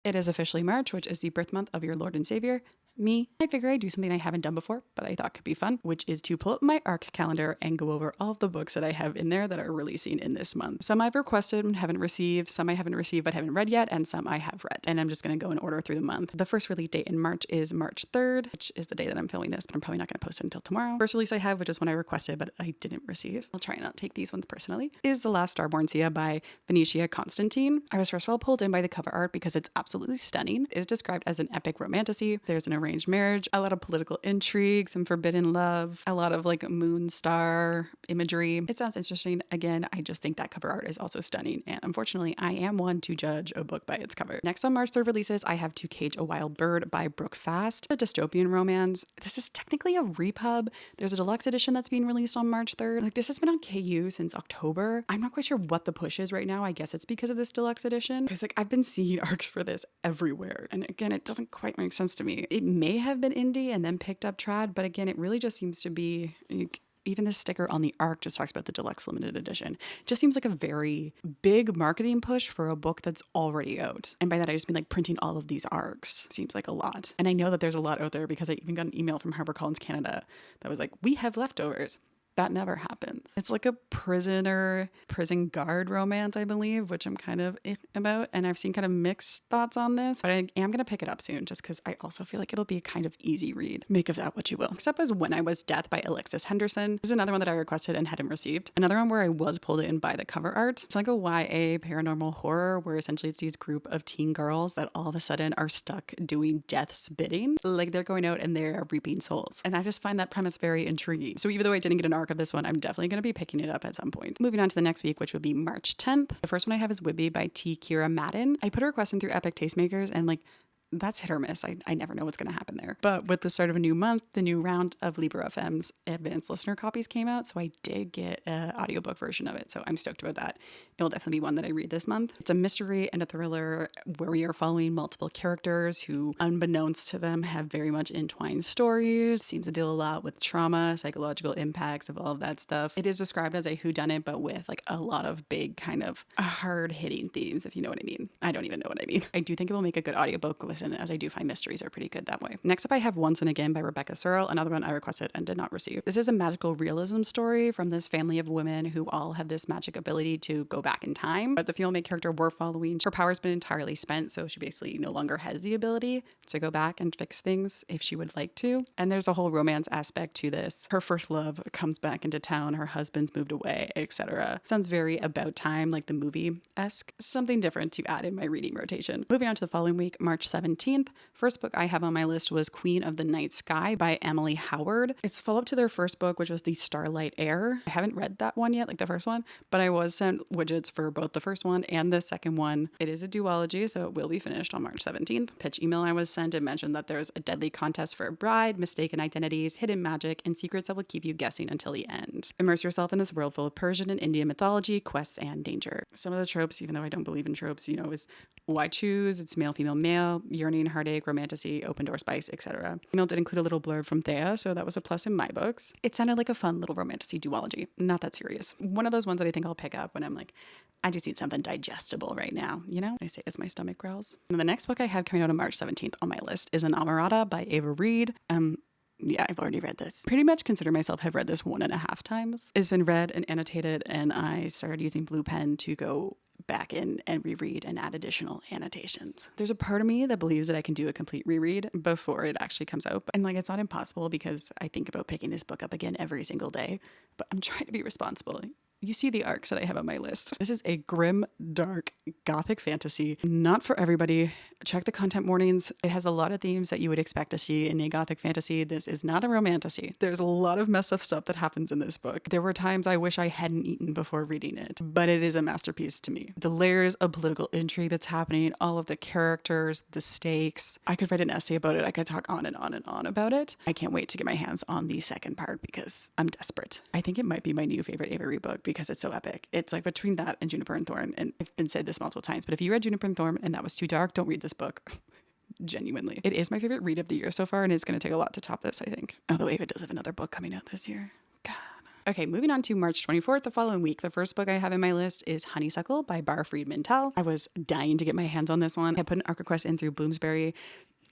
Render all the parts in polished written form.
It is officially March, which is the birth month of your Lord and Savior, me. I figure I'd do something I haven't done before, but I thought could be fun, which is to pull up my ARC calendar and go over all of the books that I have in there that are releasing in this month. Some I've requested and haven't received, some I haven't received but haven't read yet, and some I have read. And I'm just going to go in order through the month. The first release date in March is March 3rd, which is the day that I'm filming this, but I'm probably not going to post it until tomorrow. First release I have, which is one I requested but I didn't receive, I'll try and not take these ones personally, is The Last Starborn Seer by Venetia Constantine. I was first of all pulled in by the cover art because it's absolutely stunning. It is described as an epic romantasy. There's an arranged marriage, a lot of political intrigue, some forbidden love, a lot of like moon star imagery. It sounds interesting. Again, I just think that cover art is also stunning. And unfortunately, I am one to judge a book by its cover. Next on March 3rd releases, I have To Cage a Wild Bird by Brooke Fast, a dystopian romance. This is technically a repub. There's a deluxe edition that's being released on March 3rd. Like, this has been on KU since October. I'm not quite sure what the push is right now. I guess it's because of this deluxe edition. Because like I've been seeing arcs for this everywhere. And again, it doesn't quite make sense to me. It may have been indie and then picked up trad, but again, it really just seems to be like, even the sticker on the ARC just talks about the deluxe limited edition. It just seems like a very big marketing push for a book that's already out. And by that, I just mean like printing all of these ARCs. Seems like a lot. And I know that there's a lot out there because I even got an email from HarperCollins Canada that was like, we have leftovers. That never happens. It's like a prison guard romance, I believe, which I'm kind of about. And I've seen kind of mixed thoughts on this, but I am going to pick it up soon just because I also feel like it'll be a kind of easy read. Make of that what you will. Next up is When I Was Death by Alexis Henderson. This is another one that I requested and hadn't received. Another one where I was pulled in by the cover art. It's like a YA paranormal horror where essentially it's these group of teen girls that all of a sudden are stuck doing death's bidding. Like they're going out and they're reaping souls. And I just find that premise very intriguing. So even though I didn't get an arc of this one, I'm definitely going to be picking it up at some point. Moving on to the next week, which would be March 10th. The first one I have is Whidbey by T. Kira Madden. I put a request in through Epic Tastemakers and like that's hit or miss. I never know what's going to happen there. But with the start of a new month, the new round of Libra FM's advanced listener copies came out. So I did get an audiobook version of it. So I'm stoked about that. It will definitely be one that I read this month. It's a mystery and a thriller where we are following multiple characters who, unbeknownst to them, have very much entwined stories. Seems to deal a lot with trauma, psychological impacts of all of that stuff. It is described as a whodunit, but with like a lot of big kind of hard-hitting themes, if you know what I mean. I don't even know what I mean. I do think it will make a good audiobook listen, as I do find mysteries are pretty good that way. Next up, I have Once and Again by Rebecca Searle, another one I requested and did not receive. This is a magical realism story from this family of women who all have this magic ability to go back in time. But the female main character we're following, her power's been entirely spent, so she basically no longer has the ability to go back and fix things if she would like to. And there's a whole romance aspect to this. Her first love comes back into town, her husband's moved away, etc. Sounds very About Time, like the movie-esque. Something different to add in my reading rotation. Moving on to the following week, March 17th. First book I have on my list was Queen of the Night Sky by Emily Howard. It's follow-up to their first book, which was The Starlight Heir. I haven't read that one yet, like the first one, but I was sent widgets for both the first one and the second one. It is a duology, so it will be finished on March 17th. Pitch email I was sent and mentioned that there's a deadly contest for a bride, mistaken identities, hidden magic, and secrets that will keep you guessing until the end. Immerse yourself in this world full of Persian and Indian mythology, quests, and danger. Some of the tropes, even though I don't believe in tropes, is why choose? It's male, female, male, yearning, heartache, romantasy, open door spice, etc. Email did include a little blurb from Thea, so that was a plus in my books. It sounded like a fun little romantasy duology. Not that serious. One of those ones that I think I'll pick up when I'm like, I just need something digestible right now, I say as my stomach growls. And the next book I have coming out on March 17th on my list is Innamorata by Ava Reed. Yeah, I've already read this. Pretty much consider myself have read this 1.5 times. It's been read and annotated, and I started using Blue Pen to go back in and reread and add additional annotations. There's a part of me that believes that I can do a complete reread before it actually comes out. And it's not impossible because I think about picking this book up again every single day, but I'm trying to be responsible. You see the arcs that I have on my list. This is a grim, dark, gothic fantasy. Not for everybody. Check the content warnings. It has a lot of themes that you would expect to see in a gothic fantasy. This is not a romantasy. There's a lot of messed up stuff that happens in this book. There were times I wish I hadn't eaten before reading it, but it is a masterpiece to me. The layers of political intrigue that's happening, all of the characters, the stakes. I could write an essay about it. I could talk on and on and on about it. I can't wait to get my hands on the second part because I'm desperate. I think it might be my new favorite Ava Reed book because it's so epic. It's like between that and Juniper and Thorn, and I've been said this multiple times, but if you read Juniper and Thorn and that was too dark, don't read this book. Genuinely. It is my favorite read of the year so far, and it's going to take a lot to top this, I think. Although Ava does have another book coming out this year. God. Okay, moving on to March 24th, the following week. The first book I have in my list is Honeysuckle by Bar Friedman Tell. I was dying to get my hands on this one. I put an ARC request in through Bloomsbury,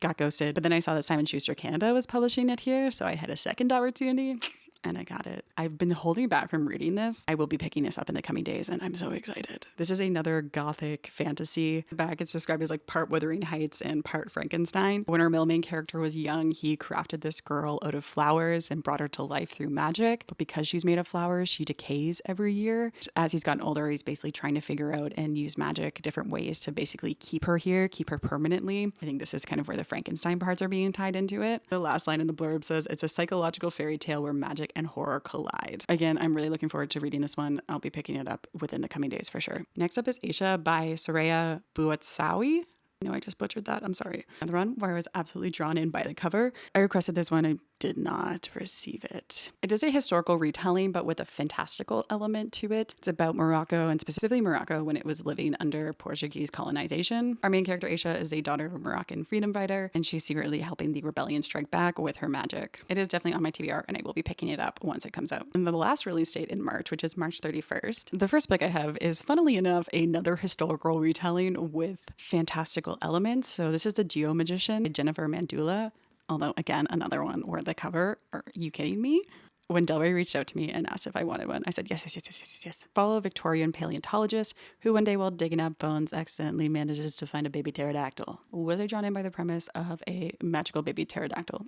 got ghosted, but then I saw that Simon Schuster Canada was publishing it here, so I had a second opportunity. And I got it. I've been holding back from reading this. I will be picking this up in the coming days, and I'm so excited. This is another gothic fantasy. Back, it's described as like part Wuthering Heights and part Frankenstein. When our main character was young, he crafted this girl out of flowers and brought her to life through magic. But because she's made of flowers, she decays every year. As he's gotten older, he's basically trying to figure out and use magic different ways to basically keep her here, keep her permanently. I think this is kind of where the Frankenstein parts are being tied into it. The last line in the blurb says, "It's a psychological fairy tale where magic and horror collide." Again, I'm really looking forward to reading this one. I'll be picking it up within the coming days for sure. Next up is Aicha by Soraya Buatsawi. No, I just butchered that. I'm sorry. Another one where I was absolutely drawn in by the cover. I requested this one. I did not receive it. It is a historical retelling, but with a fantastical element to it. It's about Morocco, and specifically Morocco when it was living under Portuguese colonization. Our main character, Aicha, is a daughter of a Moroccan freedom fighter, and she's secretly helping the rebellion strike back with her magic. It is definitely on my TBR, and I will be picking it up once it comes out. And the last release date in March, which is March 31st. The first book I have is, funnily enough, another historical retelling with fantastical elements. So this is The Geomagician by Jennifer Mandula. Although, again, another one where the cover, are you kidding me? When Delray reached out to me and asked if I wanted one, I said, yes. Follow a Victorian paleontologist who one day while digging up bones accidentally manages to find a baby pterodactyl. Was I drawn in by the premise of a magical baby pterodactyl?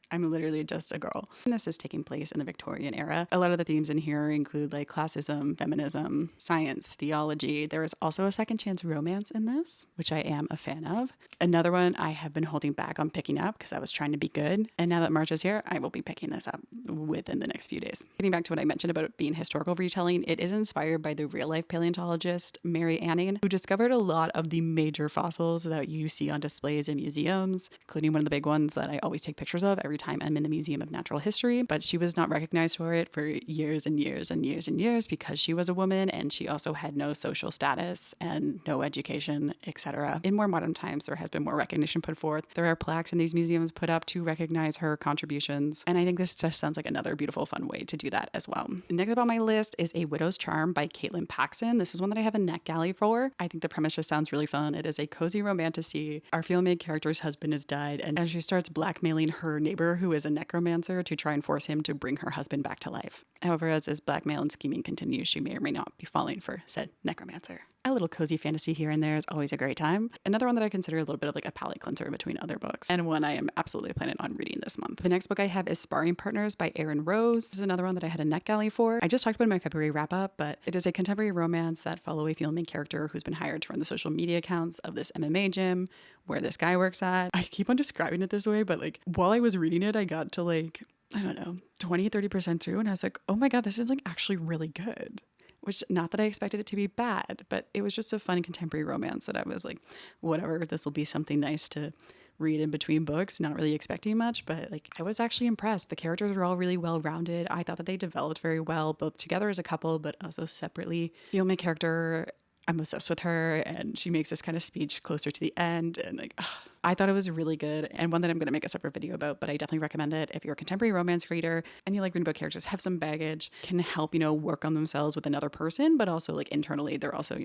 I'm literally just a girl. And this is taking place in the Victorian era. A lot of the themes in here include like classism, feminism, science, theology. There is also a second chance romance in this, which I am a fan of. Another one I have been holding back on picking up because I was trying to be good. And now that March is here, I will be picking this up within the next few days. Getting back to what I mentioned about it being historical retelling, it is inspired by the real life paleontologist Mary Anning, who discovered a lot of the major fossils that you see on displays in museums, including one of the big ones that I always take pictures of every time I'm in the Museum of Natural History. But she was not recognized for it for years and years and years and years because she was a woman, and she also had no social status and no education, etc. In more modern times, there has been more recognition put forth. There are plaques in these museums put up to recognize her contributions, and I think this just sounds like another beautiful, fun way to do that as well. Next up on my list is A Widow's Charm by Caitlin Paxson. This is one that I have a NetGalley for. I think the premise just sounds really fun. It is a cozy romantasy. Our female character's husband has died, and as she starts blackmailing her neighbor, who is a necromancer, to try and force him to bring her husband back to life. However, as this blackmail and scheming continues, she may or may not be falling for said necromancer. A little cozy fantasy here and there is always a great time. Another one that I consider a little bit of like a palate cleanser between other books, and one I am absolutely planning on reading this month. The next book I have is Sparring Partners by Erin Rose. This is another one that I had a NetGalley for. I just talked about in my February wrap up, but it is a contemporary romance that follow a female main character who's been hired to run the social media accounts of this MMA gym where this guy works at. I keep on describing it this way, but like while I was reading it, I got to like, I don't know, 20-30% through, and I was like, oh my God, this is like actually really good. Which, not that I expected it to be bad, but it was just a fun contemporary romance that I was like, whatever, this will be something nice to read in between books, not really expecting much, but like I was actually impressed. The characters were all really well rounded. I thought that they developed very well, both together as a couple, but also separately. The only character, I'm obsessed with her, and she makes this kind of speech closer to the end, and like, I thought it was really good, and one that I'm going to make a separate video about, but I definitely recommend it if you're a contemporary romance reader and you like reading about characters have some baggage, can help, work on themselves with another person, but also like internally, they're also,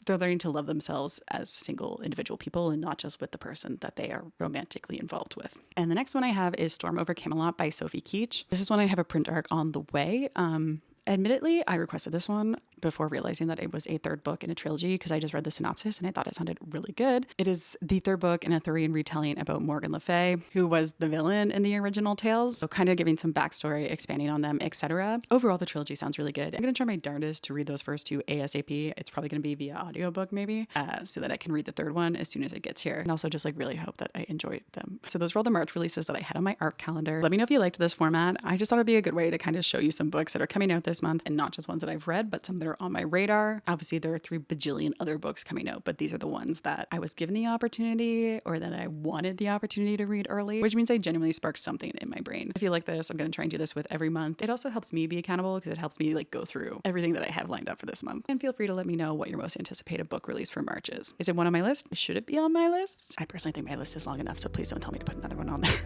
they're learning to love themselves as single individual people and not just with the person that they are romantically involved with. And the next one I have is Storm Over Camelot by Sophie Keach. This is one I have a print arc on the way. Admittedly, I requested this one before realizing that it was a third book in a trilogy because I just read the synopsis and I thought it sounded really good. It is the third book in a Arthurian retelling about Morgan Le Fay, who was the villain in the original tales. So kind of giving some backstory, expanding on them, etc. Overall, the trilogy sounds really good. I'm going to try my darndest to read those first two ASAP. It's probably going to be via audiobook maybe, so that I can read the third one as soon as it gets here. And also just like really hope that I enjoy them. So those were all the March releases that I had on my ARC calendar. Let me know if you liked this format. I just thought it'd be a good way to kind of show you some books that are coming out this month, and not just ones that I've read, but some that are on my radar. Obviously, there are 3 bajillion other books coming out, but these are the ones that I was given the opportunity or that I wanted the opportunity to read early, which means I genuinely sparked something in my brain. If you like this, I'm going to try and do this with every month. It also helps me be accountable because it helps me like go through everything that I have lined up for this month. And feel free to let me know what your most anticipated book release for March is. Is it one on my list? Should it be on my list? I personally think my list is long enough, so please don't tell me to put another one on there.